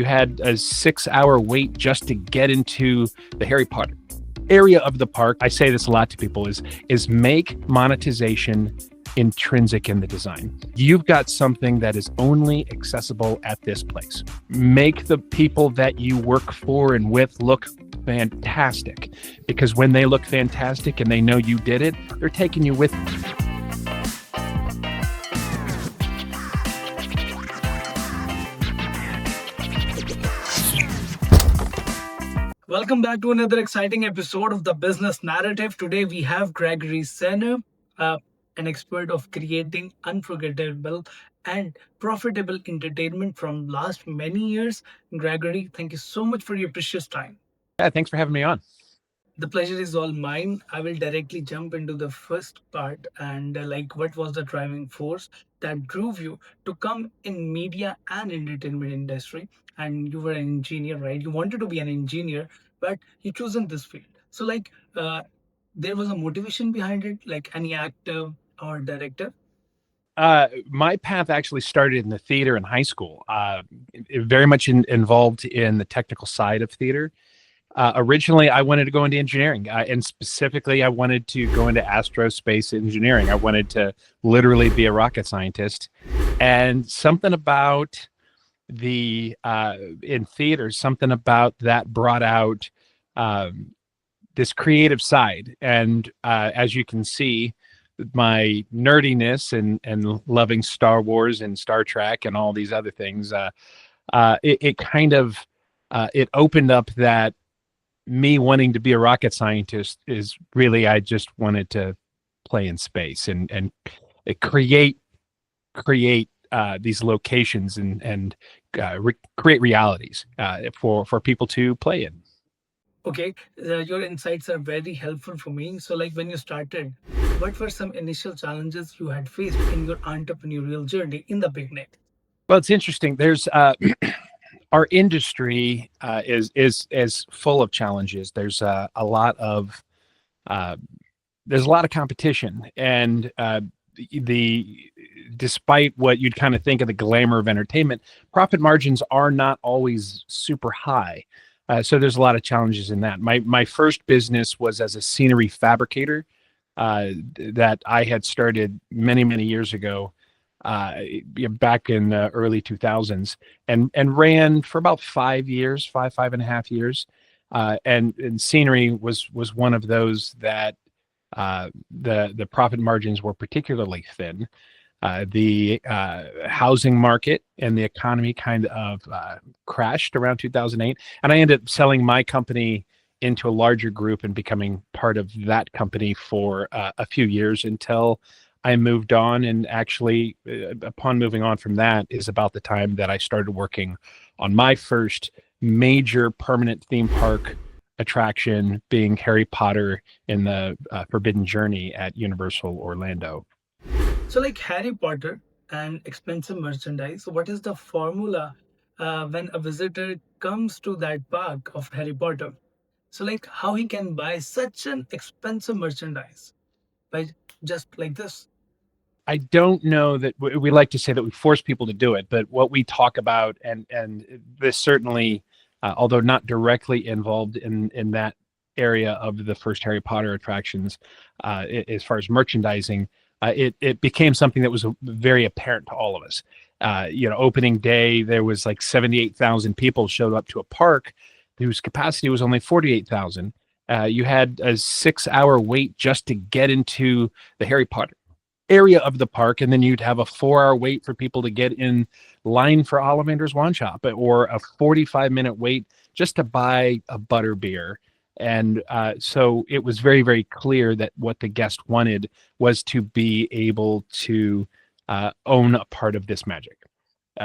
You had a 6-hour wait just to get into the Harry Potter area of the park. I say this a lot to people is make monetization intrinsic in the design. You've got something that is only accessible at this place. Make the people that you work for and with look fantastic, because when they look fantastic and they know you did it, they're taking you with them. Welcome back to another exciting episode of the Business Narrative. Today we have Gregory Senner, an expert of creating unforgettable and profitable entertainment from last many years. Gregory, thank you so much for your precious time. Yeah, thanks for having me on. The pleasure is all mine. I will directly jump into the first part and what was the driving force that drove you to come in media and entertainment industry? And you were an engineer, right? You wanted to be an engineer, but you chosen this field. So there was a motivation behind it, like any actor or director. My path actually started in the theater in high school. Very much involved in the technical side of theater. Originally, I wanted to go into engineering, and specifically, I wanted to go into aerospace engineering. I wanted to literally be a rocket scientist. And something about the in theater, something about that brought out this creative side. And as you can see, my nerdiness and loving Star Wars and Star Trek and all these other things, it kind of it opened up that me wanting to be a rocket scientist is really, I just wanted to play in space and create these locations and create realities for people to play in. Okay, your insights are very helpful for me. So, like when you started, what were some initial challenges you had faced in your entrepreneurial journey in the beginning? Well, it's interesting. There's our industry is full of challenges. There's a lot of competition, and the despite what you'd kind of think of the glamour of entertainment, profit margins are not always super high. So there's a lot of challenges in that. My first business was as a scenery fabricator that I had started many years ago, back in the early 2000s, and ran for about 5 years, five and a half years. And scenery was one of those that the profit margins were particularly thin. The housing market and the economy kind of crashed around 2008, and I ended up selling my company into a larger group and becoming part of that company for a few years until I moved on. And actually, upon moving on from that is about the time that I started working on my first major permanent theme park attraction, being Harry Potter in the Forbidden Journey at Universal Orlando. So, like Harry Potter and expensive merchandise, so what is the formula when a visitor comes to that park of Harry Potter? So, like how he can buy such an expensive merchandise by just like this? I don't know that we like to say that we force people to do it, but what we talk about, and this certainly, although not directly involved in that area of the first Harry Potter attractions, as far as merchandising, it became something that was very apparent to all of us. Opening day, there was like 78,000 people showed up to a park whose capacity was only 48,000. You had a 6-hour wait just to get into the Harry Potter area of the park, and then you'd have a 4-hour wait for people to get in line for Ollivander's Wand Shop, or a 45-minute wait just to buy a butter beer. And so it was very clear that what the guest wanted was to be able to own a part of this magic.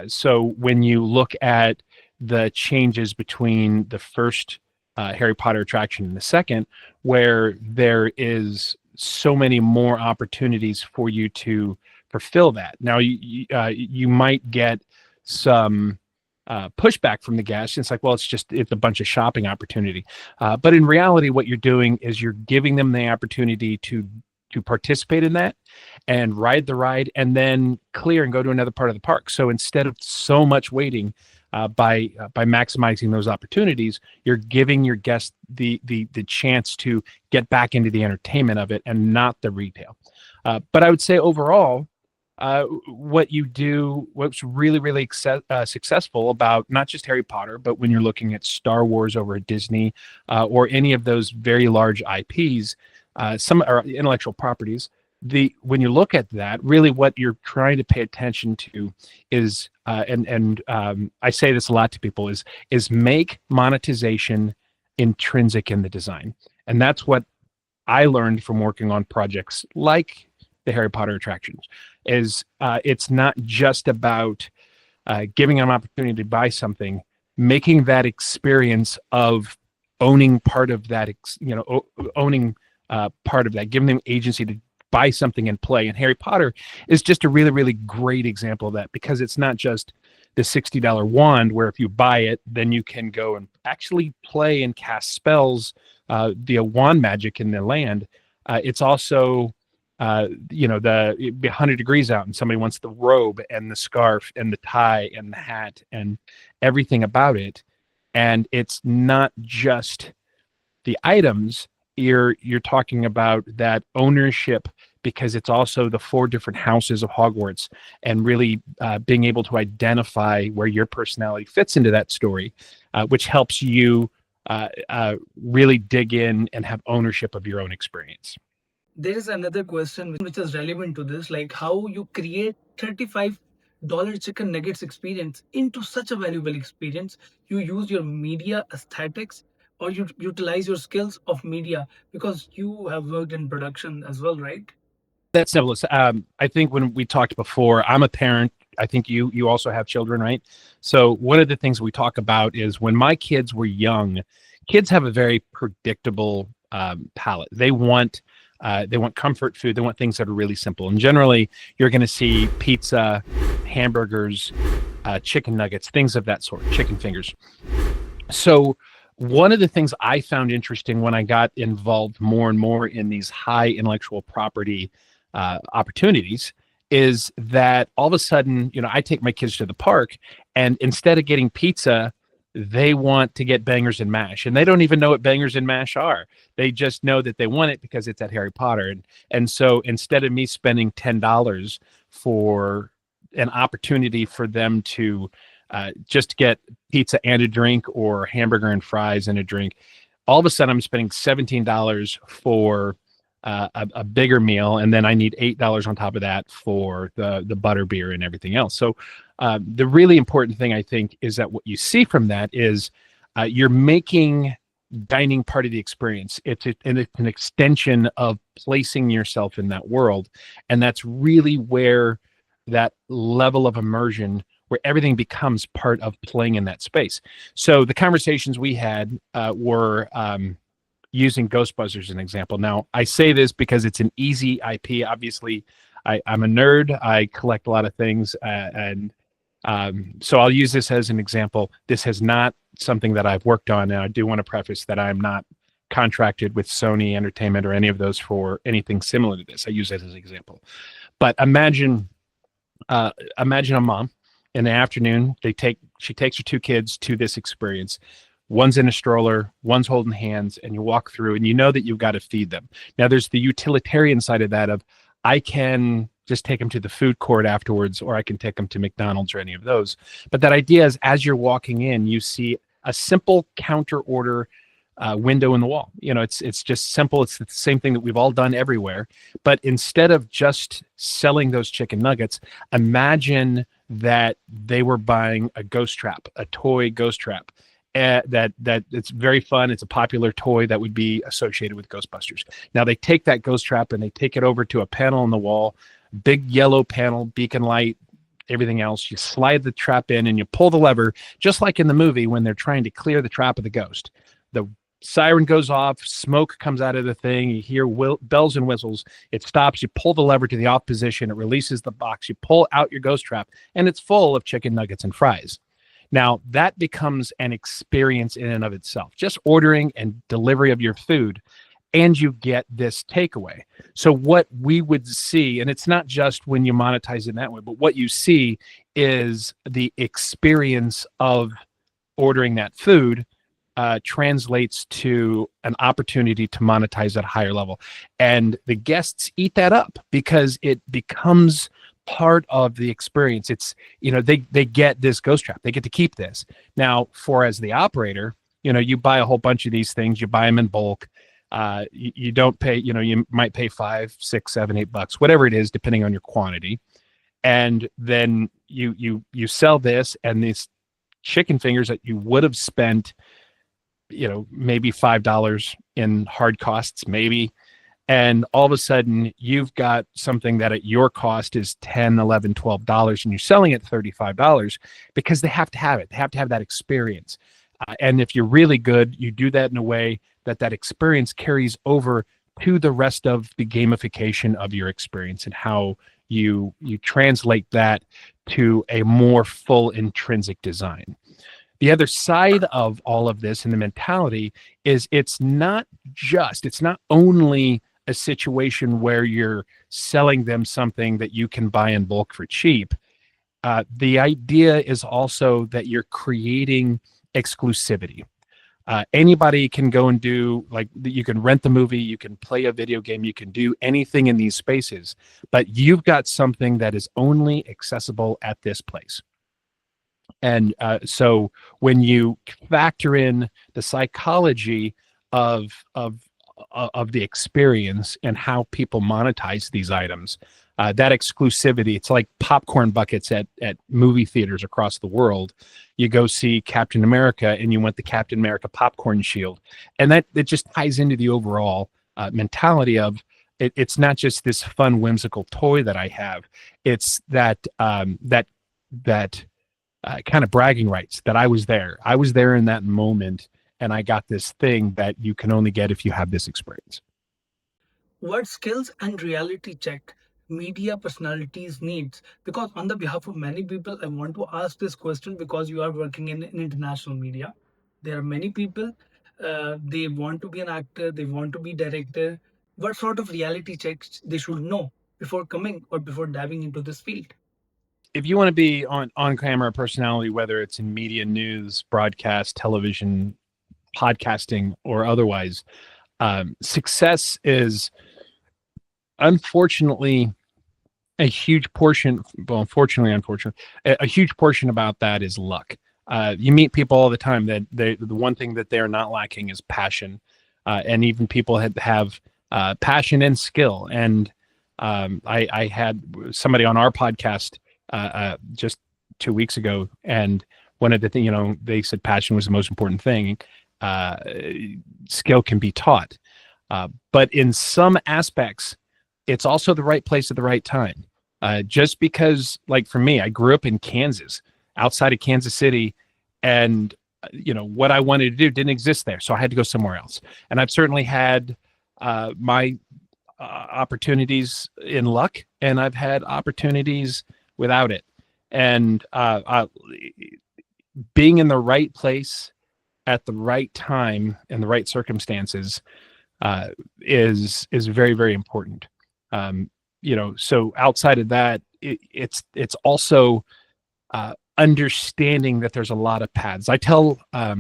So when you look at the changes between the first Harry Potter attraction and the second, where there is so many more opportunities for you to fulfill that. Now, you might get some pushback from the guests. It's like, well, it's a bunch of shopping opportunity. But in reality, what you're doing is you're giving them the opportunity to participate in that and ride the ride and then clear and go to another part of the park. So instead of so much waiting, by maximizing those opportunities, you're giving your guests the chance to get back into the entertainment of it and not the retail. But I would say overall, what you do, what's really successful about not just Harry Potter, but when you're looking at Star Wars over at Disney, or any of those very large IPs, some are intellectual properties. When you look at that, really what you're trying to pay attention to is, I say this a lot to people, is make monetization intrinsic in the design, and that's what I learned from working on projects like the Harry Potter attractions. Is it's not just about giving them an opportunity to buy something, making that experience of owning part of that, owning part of that, giving them agency to buy something and play. And Harry Potter is just a really great example of that, because it's not just the $60 wand where if you buy it, then you can go and actually play and cast spells via wand magic in the land. It's also it'd be 100 degrees out and somebody wants the robe and the scarf and the tie and the hat and everything about it. And it's not just the items. You're talking about that ownership, because it's also the 4 different houses of Hogwarts, and really being able to identify where your personality fits into that story, which helps you really dig in and have ownership of your own experience. There is another question which is relevant to this, like how you create $35 chicken nuggets experience into such a valuable experience. You use your media aesthetics, or you utilize your skills of media, because you have worked in production as well, right? That's simple. I think when we talked before, I'm a parent. I think you also have children, right? So one of the things we talk about is when my kids were young, kids have a very predictable palate. They want comfort food. They want things that are really simple. And generally, you're going to see pizza, hamburgers, chicken nuggets, things of that sort, chicken fingers. So one of the things I found interesting when I got involved more and more in these high intellectual property opportunities is that all of a sudden, I take my kids to the park, and instead of getting pizza, they want to get bangers and mash, and they don't even know what bangers and mash are. They just know that they want it because it's at Harry Potter. And so instead of me spending $10 for an opportunity for them to just get pizza and a drink, or hamburger and fries and a drink, all of a sudden I'm spending $17 for a bigger meal, and then I need $8 on top of that for the butter beer and everything else. So the really important thing, I think, is that what you see from that is you're making dining part of the experience. It's an extension of placing yourself in that world, and that's really where that level of immersion, where everything becomes part of playing in that space. So the conversations we had were using Ghostbusters as an example. Now, I say this because it's an easy IP. Obviously, I'm a nerd. I collect a lot of things, and so I'll use this as an example. This is not something that I've worked on, and I do want to preface that I'm not contracted with Sony Entertainment or any of those for anything similar to this. I use it as an example. But imagine a mom in the afternoon. She takes her 2 kids to this experience. One's in a stroller, one's holding hands, and you walk through, and you know that you've got to feed them. Now, there's the utilitarian side of that of, I can just take them to the food court afterwards, or I can take them to McDonald's or any of those. But that idea is, as you're walking in, you see a simple counter order window in the wall. It's just simple. It's the same thing that we've all done everywhere. But instead of just selling those chicken nuggets, imagine that they were buying a ghost trap, a toy ghost trap. That it's very fun. It's a popular toy that would be associated with Ghostbusters. Now they take that ghost trap and they take it over to a panel on the wall, big yellow panel, beacon light, everything else. You slide the trap in and you pull the lever, just like in the movie when they're trying to clear the trap of the ghost. The siren goes off, smoke comes out of the thing, you hear bells and whistles, it stops, you pull the lever to the off position, it releases the box, you pull out your ghost trap, and it's full of chicken nuggets and fries. Now, that becomes an experience in and of itself, just ordering and delivery of your food, and you get this takeaway. So what we would see, and it's not just when you monetize in that way, but what you see is the experience of ordering that food translates to an opportunity to monetize at a higher level. And the guests eat that up because it becomes part of the experience. It's, they get this ghost trap. They get to keep this. Now, for as the operator, you buy a whole bunch of these things, you buy them in bulk. You don't pay, you might pay $5, $6, $7, $8, whatever it is, depending on your quantity. And then you sell this, and these chicken fingers that you would have spent, maybe $5 in hard costs, maybe. And all of a sudden you've got something that at your cost is $10, $11, $12, and you're selling it $35 because they have to have it. They have to have that experience. And if you're really good, you do that in a way that experience carries over to the rest of the gamification of your experience, and how you translate that to a more full intrinsic design. The other side of all of this and the mentality is it's not only a situation where you're selling them something that you can buy in bulk for cheap. The idea is also that you're creating exclusivity. Anybody can go and do, like, you can rent the movie, you can play a video game, you can do anything in these spaces, but you've got something that is only accessible at this place. And so when you factor in the psychology of the experience and how people monetize these items, that exclusivity, it's like popcorn buckets at movie theaters across the world. You go see Captain America and you want the Captain America popcorn shield. And that it just ties into the overall mentality of it's not just this fun, whimsical toy that I have. It's that kind of bragging rights that I was there. I was there in that moment, and I got this thing that you can only get if you have this experience. What skills and reality check media personalities needs? Because on the behalf of many people, I want to ask this question because you are working in international media. There are many people, they want to be an actor, they want to be director. What sort of reality checks they should know before coming or before diving into this field? If you want to be on camera personality, whether it's in media, news, broadcast, television, podcasting, or otherwise, success is unfortunately a huge portion. Well, unfortunately, a huge portion about that is luck. You meet people all the time that the one thing that they are not lacking is passion, and even people have passion and skill. And I had somebody on our podcast just 2 weeks ago, and one of the things, they said passion was the most important thing. Skill can be taught, but in some aspects, it's also the right place at the right time. Just because, like for me, I grew up in Kansas, outside of Kansas City, and what I wanted to do didn't exist there, so I had to go somewhere else. And I've certainly had my opportunities in luck, and I've had opportunities without it. And being in the right place at the right time in the right circumstances is very, very important. So outside of that, it's also understanding that there's a lot of paths. I tell, I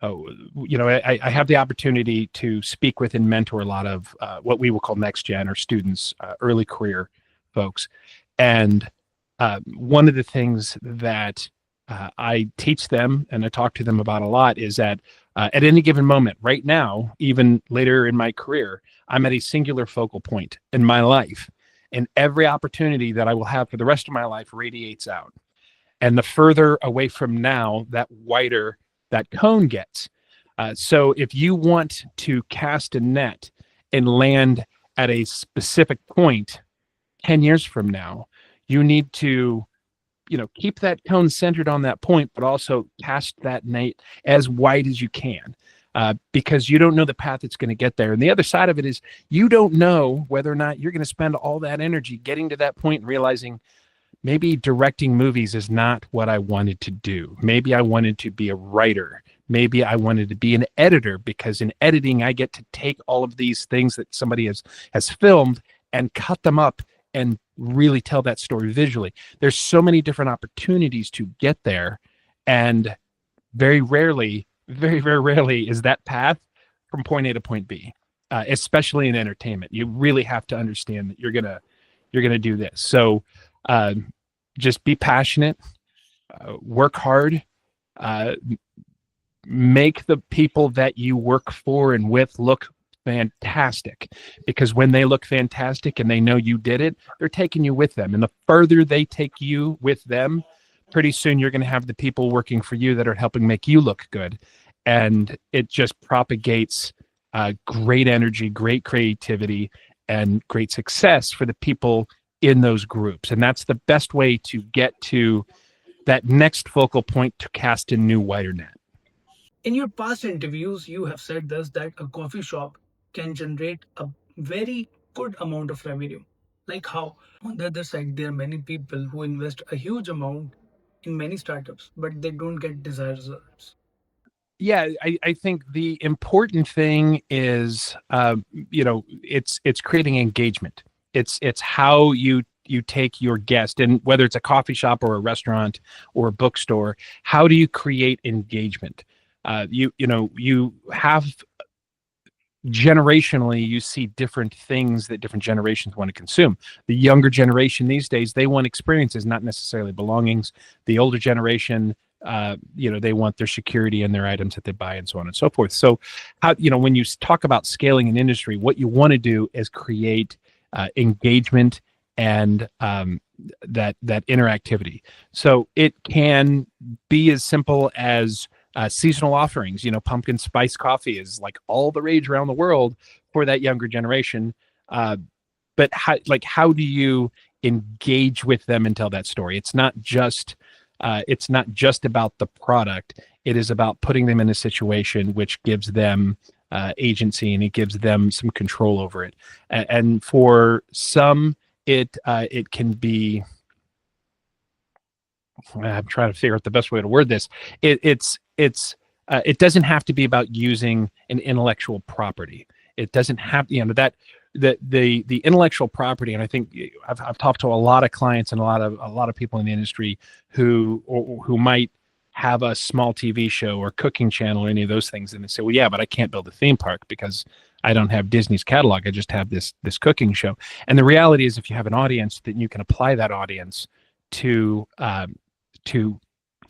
have the opportunity to speak with and mentor a lot of what we will call next gen, or students, early career folks. And one of the things that I teach them and I talk to them about a lot is that at any given moment, right now, even later in my career, I'm at a singular focal point in my life, and every opportunity that I will have for the rest of my life radiates out. And the further away from now, that wider that cone gets. So if you want to cast a net and land at a specific point 10 years from now, you need to keep that cone centered on that point, but also cast that net as wide as you can, because you don't know the path it's going to get there. And the other side of it is you don't know whether or not you're going to spend all that energy getting to that point and realizing maybe directing movies is not what I wanted to do. Maybe I wanted to be a writer. Maybe I wanted to be an editor, because in editing, I get to take all of these things that somebody has filmed and cut them up and really tell that story visually. There's so many different opportunities to get there, and very rarely, very, very rarely is that path from point A to point B, especially in entertainment. You really have to understand that you're gonna do this. So uh, just be passionate, work hard, uh, make the people that you work for and with look fantastic, because when they look fantastic and they know you did it, they're taking you with them, and the further they take you with them, pretty soon you're going to have the people working for you that are helping make you look good, and it just propagates great energy, great creativity, and great success for the people in those groups. And that's the best way to get to that next focal point to cast a new wider net. In your past interviews, you have said this that a coffee shop can generate a very good amount of revenue. Like how? On the other side, there are many people who invest a huge amount in many startups, but they don't get desired results. Yeah, I think the important thing is, it's creating engagement. It's how you take your guest, and whether it's a coffee shop or a restaurant or a bookstore, how do you create engagement? You have, generationally, you see different things that different generations want to consume. The younger generation these days, they want experiences, not necessarily belongings. The older generation, they want their security and their items that they buy, and so on and so forth. So how, when you talk about scaling an industry, what you want to do is create engagement and that interactivity. So it can be as simple as seasonal offerings. Pumpkin spice coffee is like all the rage around the world for that younger generation. But how do you engage with them and tell that story? It's not just about the product. It is about putting them in a situation which gives them agency, and it gives them some control over it. And for some, it can be. I'm trying to figure out the best way to word this. It doesn't have to be about using an intellectual property. It doesn't have, that the intellectual property. And I think I've talked to a lot of clients and a lot of people in the industry who might have a small TV show or cooking channel or any of those things, and they say, well, yeah, but I can't build a theme park because I don't have Disney's catalog. I just have this cooking show. And the reality is, if you have an audience, then you can apply that audience to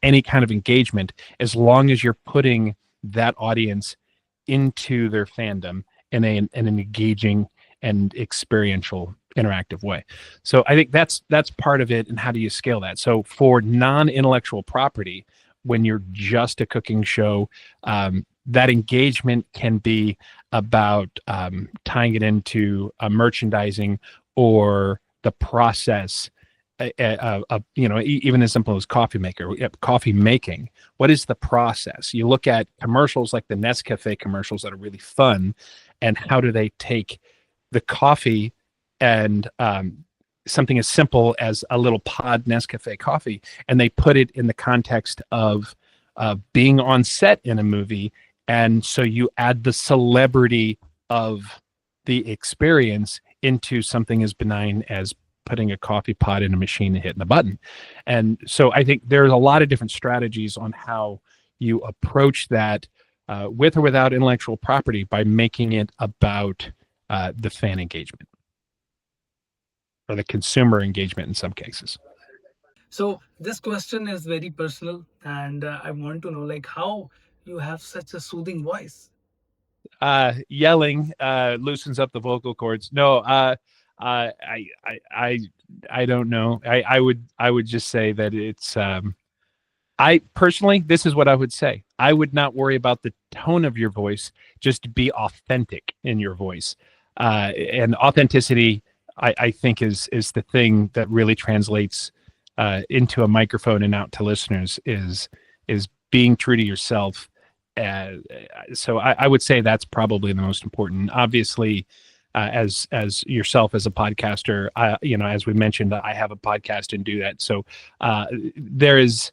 any kind of engagement, as long as you're putting that audience into their fandom in an engaging and experiential, interactive way. So I think that's part of it. And how do you scale that? So for non-intellectual property, when you're just a cooking show, that engagement can be about tying it into merchandising or the process. Even as simple as coffee making. What is the process? You look at commercials like the Nescafe commercials that are really fun, and how do they take the coffee and something as simple as a little pod Nescafe coffee, and they put it in the context of being on set in a movie, and so you add the celebrity of the experience into something as benign as putting a coffee pot in a machine and hitting a button. And so I think there's a lot of different strategies on how you approach that, with or without intellectual property, by making it about the fan engagement or the consumer engagement in some cases. So this question is very personal, and I want to know like how you have such a soothing voice. Yelling loosens up the vocal cords. No, I don't know. I would just say that it's. I personally, this is what I would say. I would not worry about the tone of your voice. Just be authentic in your voice, and authenticity, I think, is the thing that really translates into a microphone and out to listeners. Is being true to yourself. So I would say that's probably the most important. Obviously, as yourself as a podcaster, as we mentioned, I have a podcast and do that. So there is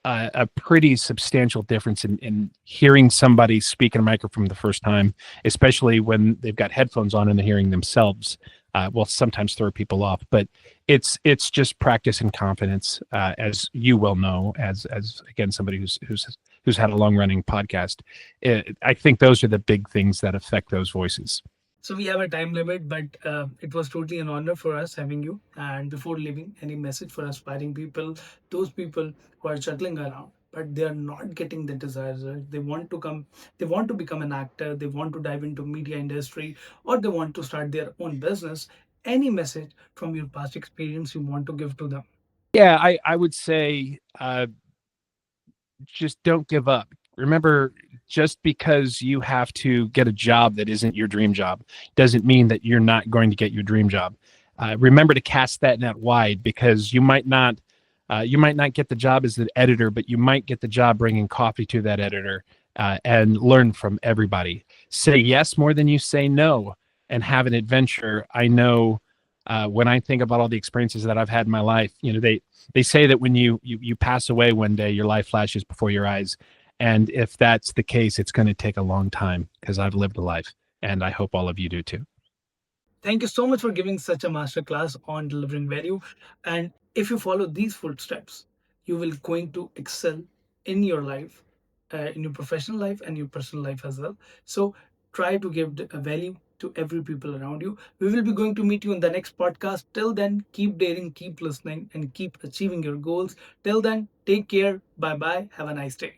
a pretty substantial difference in hearing somebody speak in a microphone the first time, especially when they've got headphones on and they're hearing themselves will sometimes throw people off. But it's just practice and confidence, as you well know, as again somebody who's had a long running podcast. I think those are the big things that affect those voices. So we have a time limit, but it was totally an honor for us having you. And before leaving, any message for aspiring people, those people who are juggling around, but they are not getting the desires. Right? They want to become an actor, they want to dive into media industry, or they want to start their own business. Any message from your past experience you want to give to them? Yeah, I would say, just don't give up. Remember, just because you have to get a job that isn't your dream job doesn't mean that you're not going to get your dream job. Remember to cast that net wide, because you might not get the job as the editor, but you might get the job bringing coffee to that editor, and learn from everybody. Say yes more than you say no, and have an adventure. I know, when I think about all the experiences that I've had in my life, they say that when you pass away one day, your life flashes before your eyes. And if that's the case, it's going to take a long time, because I've lived a life, and I hope all of you do too. Thank you so much for giving such a masterclass on delivering value. And if you follow these footsteps, you will going to excel in your life, in your professional life and your personal life as well. So try to give a value to every people around you. We will be going to meet you in the next podcast. Till then, keep daring, keep listening, and keep achieving your goals. Till then, take care. Bye bye. Have a nice day.